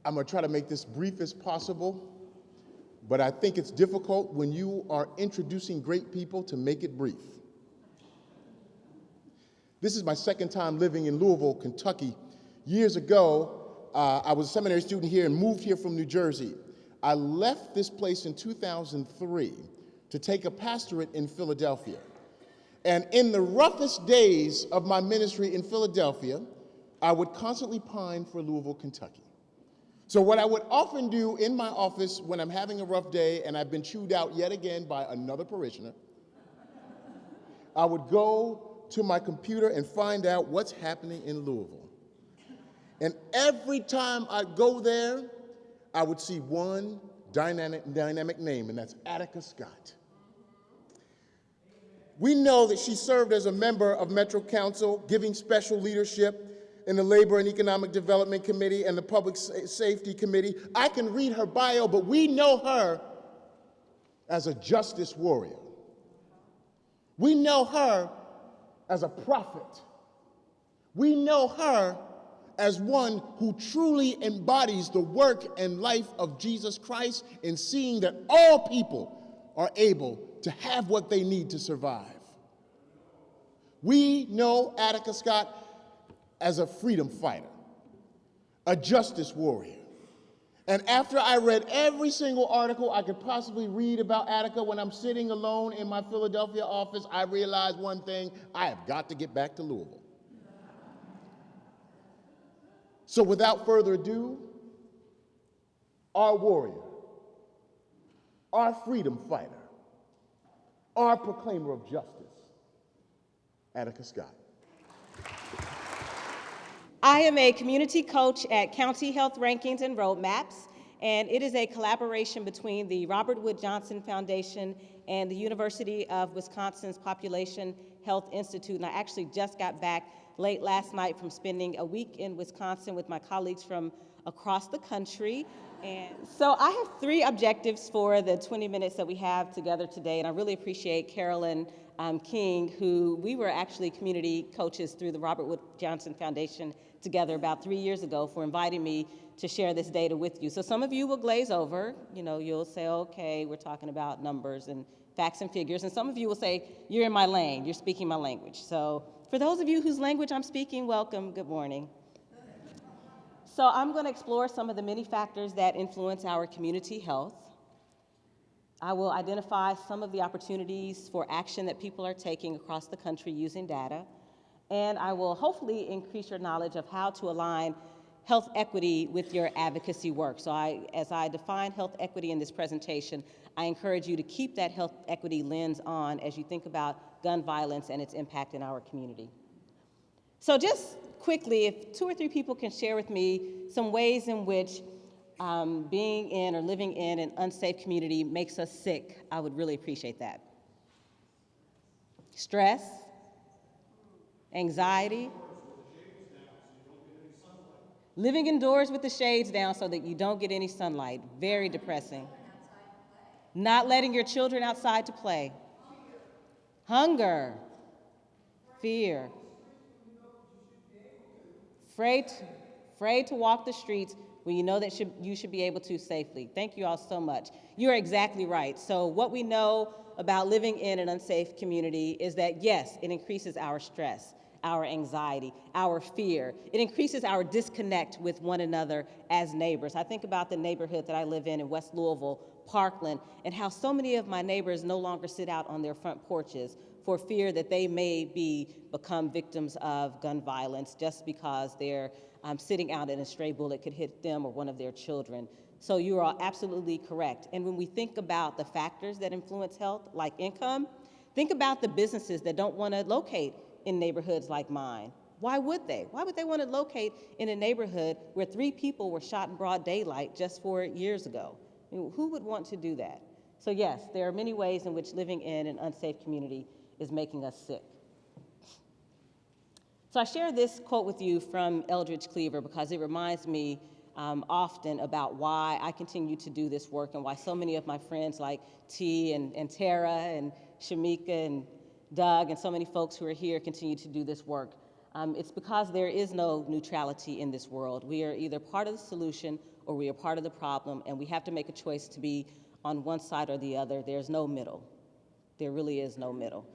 I'm going to try to make this brief as possible, but I think it's difficult when you are introducing great people to make it brief. This is my second time living in Louisville, Kentucky. Years ago, I was a seminary student here and moved here from New Jersey. I left this place in 2003 to take a pastorate in Philadelphia. And in the roughest days of my ministry in Philadelphia, I would constantly pine for Louisville, Kentucky. So what I would often do in my office when I'm having a rough day and I've been chewed out yet again by another parishioner, I would go to my computer and find out what's happening in Louisville. And every time I'd go there, I would see one dynamic name, and that's Attica Scott. We know that she served as a member of Metro Council, giving special leadership in the Labor and Economic Development Committee and the Public Safety Committee. I can read her bio, but we know her as a justice warrior. We know her as a prophet. We know her as one who truly embodies the work and life of Jesus Christ in seeing that all people are able to have what they need to survive. We know Attica Scott as a freedom fighter, a justice warrior. And after I read every single article I could possibly read about Attica when I'm sitting alone in my Philadelphia office, I realized one thing: I have got to get back to Louisville. So without further ado, our warrior, our freedom fighter, our proclaimer of justice, Attica Scott. I am a community coach at County Health Rankings and Roadmaps, and it is a collaboration between the Robert Wood Johnson Foundation and the University of Wisconsin's Population Health Institute. And I actually just got back late last night from spending a week in Wisconsin with my colleagues from across the country. And so I have 3 objectives for the 20 minutes that we have together today, and I really appreciate Carolyn King, who we were actually community coaches through the Robert Wood Johnson Foundation together about 3 years ago, for inviting me to share this data with you. So some of you will glaze over, you'll say, okay, we're talking about numbers and facts and figures, and some of you will say, you're in my lane, you're speaking my language. So for those of you whose language I'm speaking, welcome, good morning. So I'm going to explore some of the many factors that influence our community health. I will identify some of the opportunities for action that people are taking across the country using data, and I will hopefully increase your knowledge of how to align health equity with your advocacy work. So as I define health equity in this presentation, I encourage you to keep that health equity lens on as you think about gun violence and its impact in our community. So just quickly, if 2 or 3 people can share with me some ways in which being in or living in an unsafe community makes us sick, I would really appreciate that. Stress, anxiety, living indoors with the shades down so that you don't get any sunlight, very depressing. Not letting your children outside to play. Hunger, fear, afraid to walk the streets when you know that you should be able to safely. Thank you all so much. You're exactly right. So what we know about living in an unsafe community is that, yes, it increases our stress, our anxiety, our fear. It increases our disconnect with one another as neighbors. I think about the neighborhood that I live in West Louisville, Parkland, and how so many of my neighbors no longer sit out on their front porches for fear that they may become victims of gun violence just because they're sitting out and a stray bullet could hit them or one of their children. So you are absolutely correct. And when we think about the factors that influence health, like income, think about the businesses that don't want to locate in neighborhoods like mine. Why would they? Why would they want to locate in a neighborhood where 3 people were shot in broad daylight just 4 years ago? I mean, who would want to do that? So yes, there are many ways in which living in an unsafe community is making us sick. So I share this quote with you from Eldridge Cleaver because it reminds me often about why I continue to do this work and why so many of my friends like T and Tara and Shamika and Doug and so many folks who are here continue to do this work. It's because there is no neutrality in this world. We are either part of the solution or we are part of the problem, and we have to make a choice to be on one side or the other. There's no middle. There really is no middle.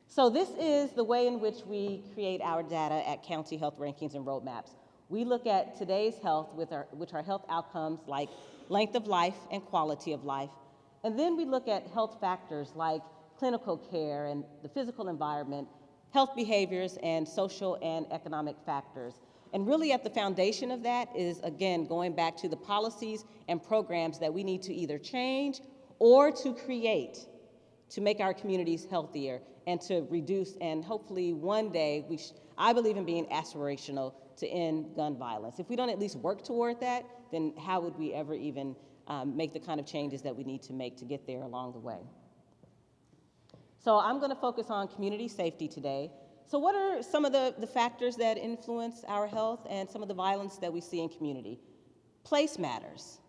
So this is the way in which we create our data at County Health Rankings and Roadmaps. We look at today's health, which are health outcomes like length of life and quality of life. And then we look at health factors like clinical care and the physical environment, health behaviors, and social and economic factors. And really at the foundation of that is, again, going back to the policies and programs that we need to either change or to create to make our communities healthier and to reduce, and hopefully one day, I believe in being aspirational to end gun violence. If we don't at least work toward that, then how would we ever even make the kind of changes that we need to make to get there along the way? So I'm going to focus on community safety today. So what are some of the factors that influence our health and some of the violence that we see in community? Place matters.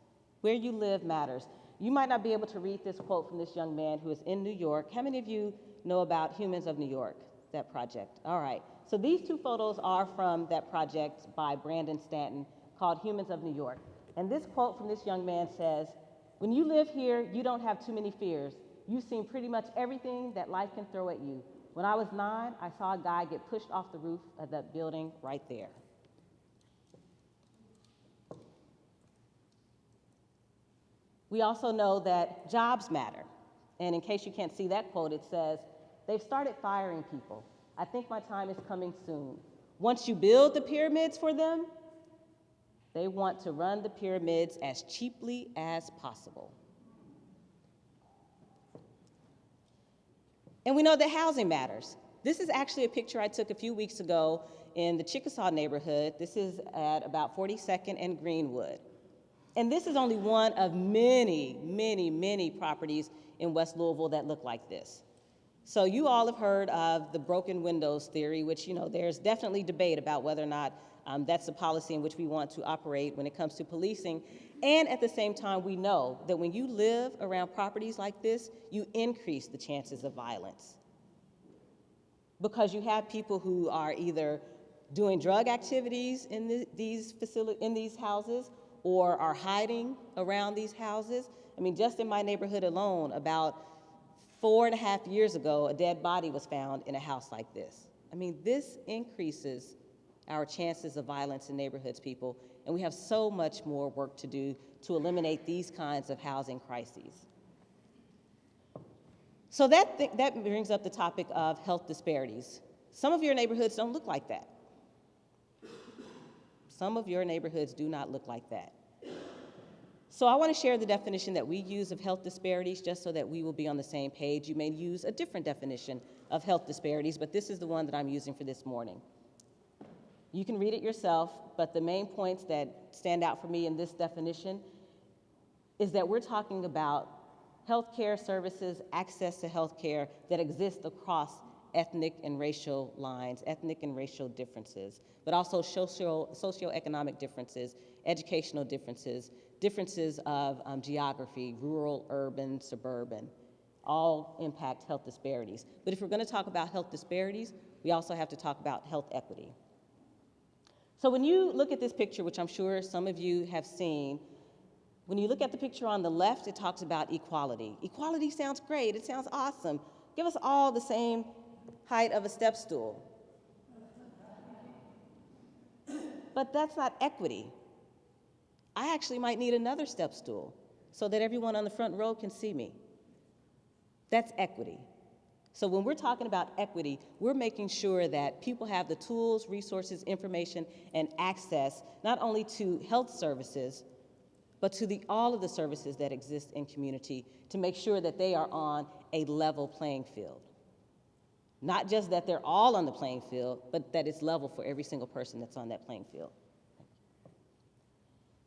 Where you live matters. You might not be able to read this quote from this young man who is in New York. How many of you know about Humans of New York, that project? All right. So these two photos are from that project by Brandon Stanton called Humans of New York. And this quote from this young man says, "When you live here, you don't have too many fears. You've seen pretty much everything that life can throw at you. When I was 9, I saw a guy get pushed off the roof of that building right there." We also know that jobs matter. And in case you can't see that quote, it says, "They've started firing people. I think my time is coming soon. Once you build the pyramids for them, they want to run the pyramids as cheaply as possible." And we know that housing matters. This is actually a picture I took a few weeks ago in the Chickasaw neighborhood. This is at about 42nd and Greenwood. And this is only one of many, many, many properties in West Louisville that look like this. So you all have heard of the broken windows theory, which, there's definitely debate about whether or not that's the policy in which we want to operate when it comes to policing. And at the same time, we know that when you live around properties like this, you increase the chances of violence. Because you have people who are either doing drug activities in these houses or are hiding around these houses. I mean, just in my neighborhood alone, about 4.5 years ago, a dead body was found in a house like this. I mean, this increases our chances of violence in neighborhoods, people, and we have so much more work to do to eliminate these kinds of housing crises. So that brings up the topic of health disparities. Some of your neighborhoods don't look like that. Some of your neighborhoods do not look like that. So I want to share the definition that we use of health disparities just so that we will be on the same page. You may use a different definition of health disparities, but this is the one that I'm using for this morning. You can read it yourself, but the main points that stand out for me in this definition is that we're talking about healthcare services, access to healthcare that exist across ethnic and racial lines, ethnic and racial differences, but also socioeconomic differences, educational differences, differences of geography, rural, urban, suburban, all impact health disparities. But if we're going to talk about health disparities, we also have to talk about health equity. So when you look at this picture, which I'm sure some of you have seen, when you look at the picture on the left, it talks about equality. Equality sounds great, it sounds awesome. Give us all the same height of a step stool. But that's not equity. I actually might need another step stool so that everyone on the front row can see me. That's equity. So when we're talking about equity, we're making sure that people have the tools, resources, information, and access not only to health services, but to all of the services that exist in community to make sure that they are on a level playing field. Not just that they're all on the playing field, but that it's level for every single person that's on that playing field.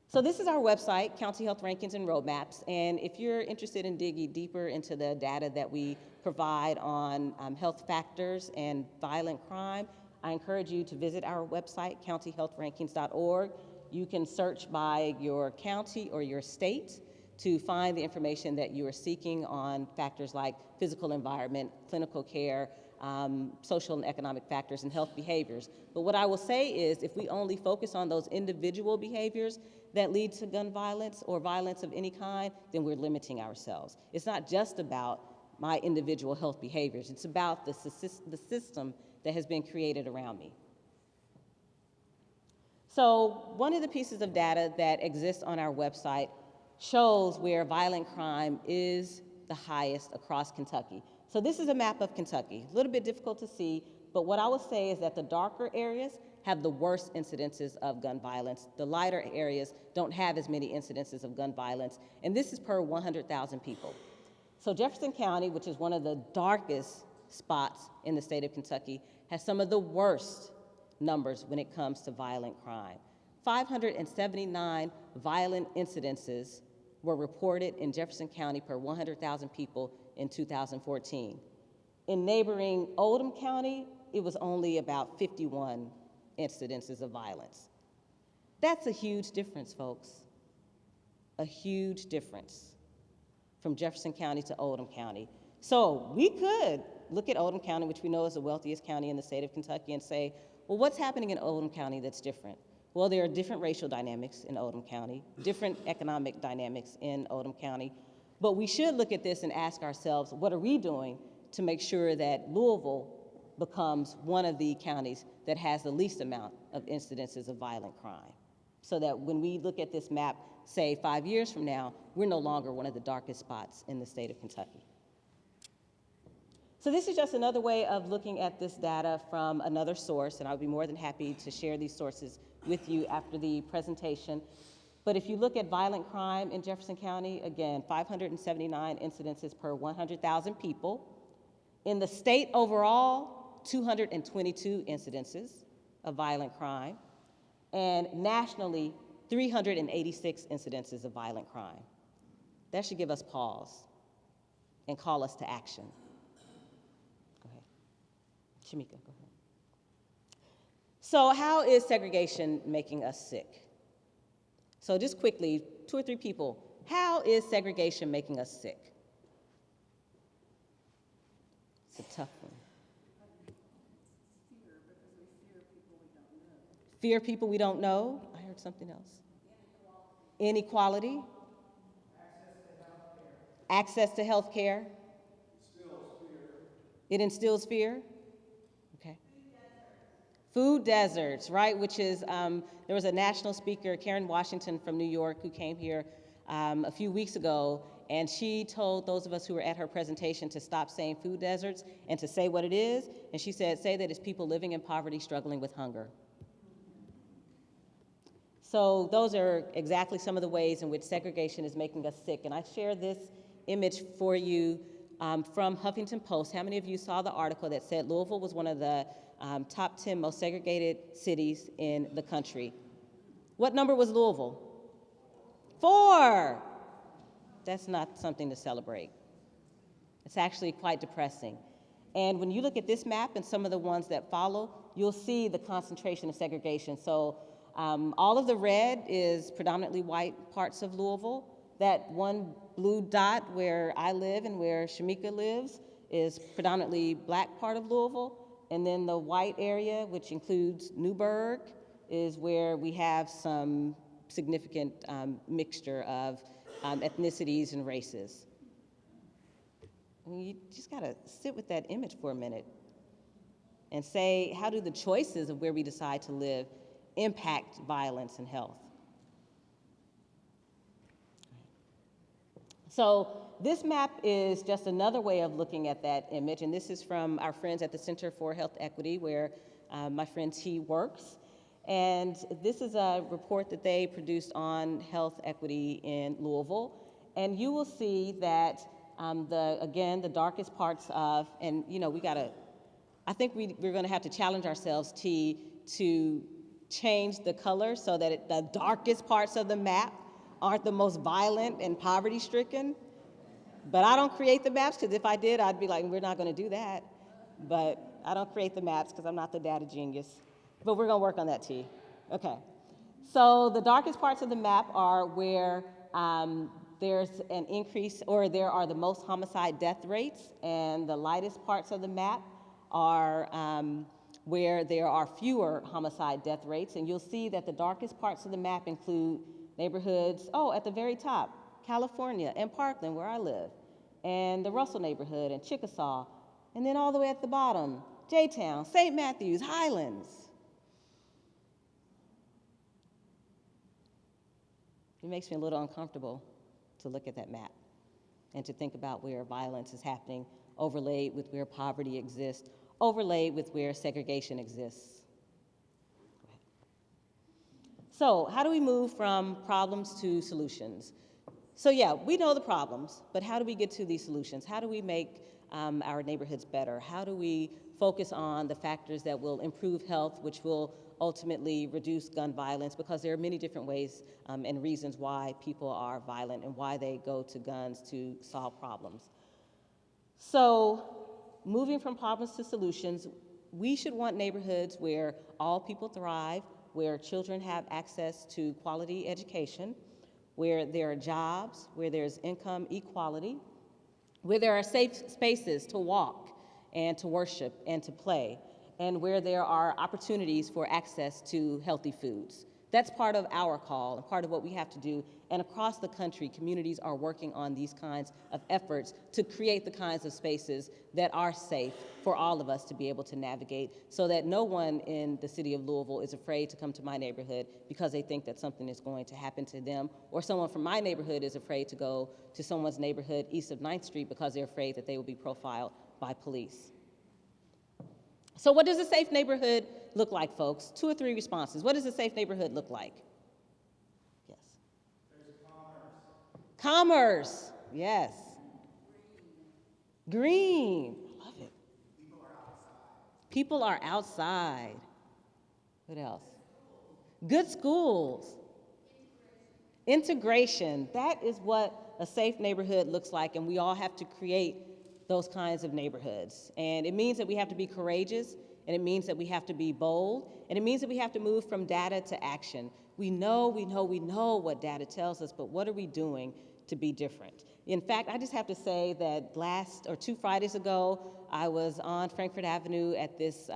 So this is our website, County Health Rankings and Roadmaps, and if you're interested in digging deeper into the data that we provide on health factors and violent crime, I encourage you to visit our website, countyhealthrankings.org. You can search by your county or your state to find the information that you are seeking on factors like physical environment, clinical care, social and economic factors and health behaviors. But what I will say is if we only focus on those individual behaviors that lead to gun violence or violence of any kind, then we're limiting ourselves. It's not just about my individual health behaviors. It's about the system that has been created around me. So one of the pieces of data that exists on our website shows where violent crime is the highest across Kentucky. So this is a map of Kentucky. A little bit difficult to see, but what I would say is that the darker areas have the worst incidences of gun violence. The lighter areas don't have as many incidences of gun violence, and this is per 100,000 people. So Jefferson County, which is one of the darkest spots in the state of Kentucky, has some of the worst numbers when it comes to violent crime. 579 violent incidences were reported in Jefferson County per 100,000 people in 2014. In neighboring Oldham County, it was only about 51 incidences of violence. That's a huge difference, folks. A huge difference from Jefferson County to Oldham County. So we could look at Oldham County, which we know is the wealthiest county in the state of Kentucky, and say, well, what's happening in Oldham County that's different? Well, there are different racial dynamics in Oldham County, different economic dynamics in Oldham County, but we should look at this and ask ourselves, what are we doing to make sure that Louisville becomes one of the counties that has the least amount of incidences of violent crime? So that when we look at this map, say 5 years from now, we're no longer one of the darkest spots in the state of Kentucky. So this is just another way of looking at this data from another source, and I'll be more than happy to share these sources with you after the presentation. But if you look at violent crime in Jefferson County, again, 579 incidences per 100,000 people. In the state overall, 222 incidences of violent crime. And nationally, 386 incidences of violent crime. That should give us pause and call us to action. Go ahead. Shamika, go ahead. So how is segregation making us sick? So just quickly, 2 or 3 people, how is segregation making us sick? It's a tough one. Fear people we don't know. I heard something else. Inequality. Access to health care. It instills fear. Okay. Food deserts, right? Which is, there was a national speaker, Karen Washington from New York, who came here a few weeks ago, and she told those of us who were at her presentation to stop saying food deserts and to say what it is. And she said, say that it's people living in poverty, struggling with hunger. So those are exactly some of the ways in which segregation is making us sick. And I share this image for you from Huffington Post. How many of you saw the article that said Louisville was one of the top 10 most segregated cities in the country? What number was Louisville? 4. That's not something to celebrate. It's actually quite depressing. And when you look at this map and some of the ones that follow, you'll see the concentration of segregation. So all of the red is predominantly white parts of Louisville. That one blue dot where I live and where Shamika lives is predominantly black part of Louisville. And then the white area, which includes Newburgh, is where we have some significant mixture of ethnicities and races. I mean, you just gotta sit with that image for a minute and say, how do the choices of where we decide to live impact violence and health? So this map is just another way of looking at that image, and this is from our friends at the Center for Health Equity, where my friend T works. And this is a report that they produced on health equity in Louisville. And you will see that, the darkest parts of, and you know, I think we're gonna have to challenge ourselves, T, to change the color so that the darkest parts of the map aren't the most violent and poverty-stricken. But I don't create the maps, because if I did, I'd be like, we're not gonna do that. But I don't create the maps because I'm not the data genius. But we're gonna work on that, T. Okay. So the darkest parts of the map are where there's an increase, or there are the most homicide death rates, and the lightest parts of the map are where there are fewer homicide death rates, and you'll see that the darkest parts of the map include neighborhoods, at the very top, California and Parkland, where I live, and the Russell neighborhood and Chickasaw, and then all the way at the bottom, J-Town, St. Matthews, Highlands. It makes me a little uncomfortable to look at that map and to think about where violence is happening, overlaid with where poverty exists, overlaid with where segregation exists. So how do we move from problems to solutions? So yeah, we know the problems, but how do we get to these solutions? How do we make our neighborhoods better? How do we focus on the factors that will improve health, which will ultimately reduce gun violence? Because there are many different ways and reasons why people are violent and why they go to guns to solve problems. So moving from problems to solutions, we should want neighborhoods where all people thrive, where children have access to quality education, where there are jobs, where there's income equality, where there are safe spaces to walk and to worship and to play, and where there are opportunities for access to healthy foods. That's part of our call and part of what we have to do. And across the country, communities are working on these kinds of efforts to create the kinds of spaces that are safe for all of us to be able to navigate, so that no one in the city of Louisville is afraid to come to my neighborhood because they think that something is going to happen to them, or someone from my neighborhood is afraid to go to someone's neighborhood east of 9th Street because they're afraid that they will be profiled by police. So what does a safe neighborhood look like, folks? 2 or 3 responses. What does a safe neighborhood look like? Yes. There's commerce. Commerce, yes. Green, I love it. People are outside. What else? Good schools. Integration, that is what a safe neighborhood looks like, and we all have to create those kinds of neighborhoods. And it means that we have to be courageous, and it means that we have to be bold, and it means that we have to move from data to action. We know what data tells us, but what are we doing to be different? In fact, I just have to say that 2 Fridays ago, I was on Frankfurt Avenue at this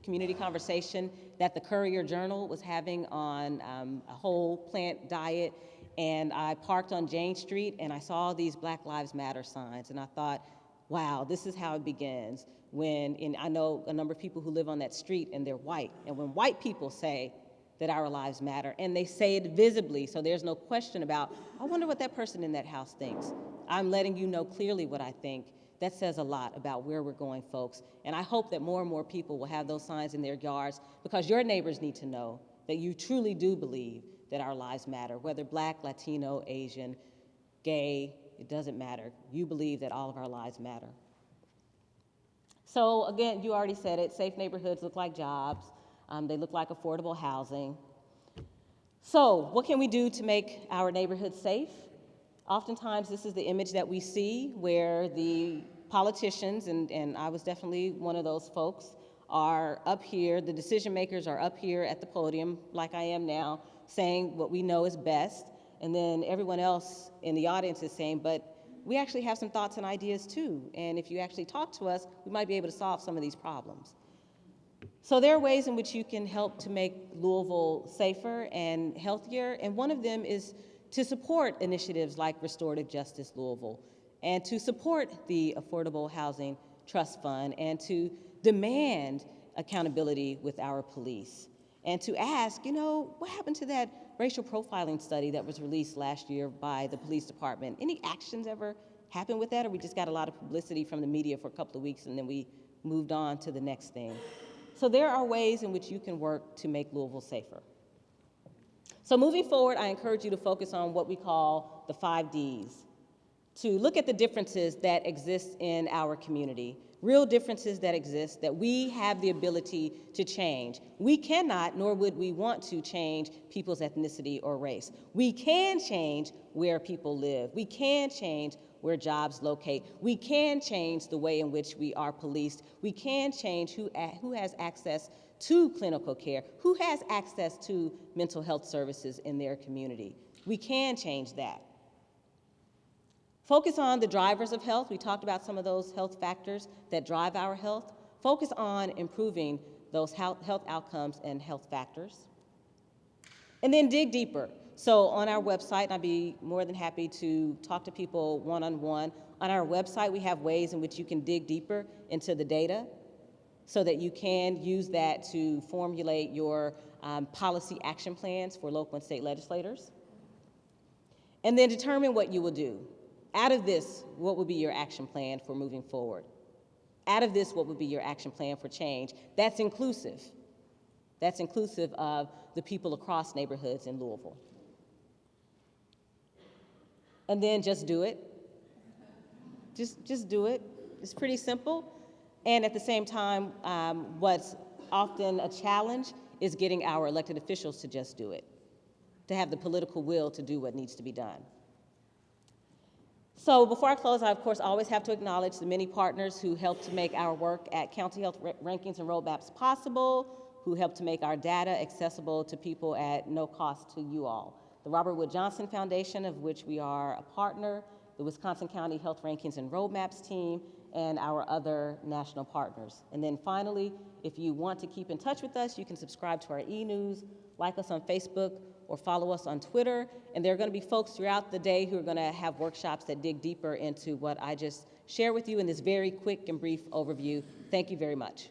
community conversation that the Courier Journal was having on a whole plant diet, and I parked on Jane Street and I saw these Black Lives Matter signs, and I thought, wow, this is how it begins. And I know a number of people who live on that street and they're white, and when white people say that our lives matter, and they say it visibly, so there's no question about, I wonder what that person in that house thinks. I'm letting you know clearly what I think. That says a lot about where we're going, folks. And I hope that more and more people will have those signs in their yards, because your neighbors need to know that you truly do believe that our lives matter, whether Black, Latino, Asian, gay, it doesn't matter. You believe that all of our lives matter. So again, you already said it, safe neighborhoods look like jobs. They look like affordable housing. So what can we do to make our neighborhoods safe? Oftentimes this is the image that we see, where the politicians, and I was definitely one of those folks, are up here, the decision makers are up here at the podium, like I am now, saying what we know is best, and then everyone else in the audience is saying, but we actually have some thoughts and ideas too, and if you actually talk to us, we might be able to solve some of these problems. So there are ways in which you can help to make Louisville safer and healthier, and one of them is to support initiatives like Restorative Justice Louisville, and to support the Affordable Housing Trust Fund, and to demand accountability with our police, and to ask, what happened to that racial profiling study that was released last year by the police department? Any actions ever happened with that, or we just got a lot of publicity from the media for a couple of weeks and then we moved on to the next thing? So there are ways in which you can work to make Louisville safer. So moving forward, I encourage you to focus on what we call the 5 Ds, to look at the differences that exist in our community, real differences that exist that we have the ability to change. We cannot, nor would we want to change people's ethnicity or race. We can change where people live. We can change where jobs locate. We can change the way in which we are policed. We can change who has access to clinical care, who has access to mental health services in their community. We can change that. Focus on the drivers of health. We talked about some of those health factors that drive our health. focus on improving those health outcomes and health factors. And then dig deeper. So on our website, and I'd be more than happy to talk to people one-on-one. On our website, we have ways in which you can dig deeper into the data so that you can use that to formulate your policy action plans for local and state legislators. And then determine what you will do. Out of this, what will be your action plan for moving forward? Out of this, what would be your action plan for change? That's inclusive. That's inclusive of the people across neighborhoods in Louisville. And then just do it. Just do it. It's pretty simple. And at the same time, what's often a challenge is getting our elected officials to just do it, to have the political will to do what needs to be done. So before I close, I of course always have to acknowledge the many partners who helped to make our work at County Health Rankings and Roadmaps possible, who helped to make our data accessible to people at no cost to you all. The Robert Wood Johnson Foundation, of which we are a partner, the Wisconsin County Health Rankings and Roadmaps team, and our other national partners. And then finally, if you want to keep in touch with us, you can subscribe to our e-news, like us on Facebook, or follow us on Twitter. And there are going to be folks throughout the day who are going to have workshops that dig deeper into what I just shared with you in this very quick and brief overview. Thank you very much.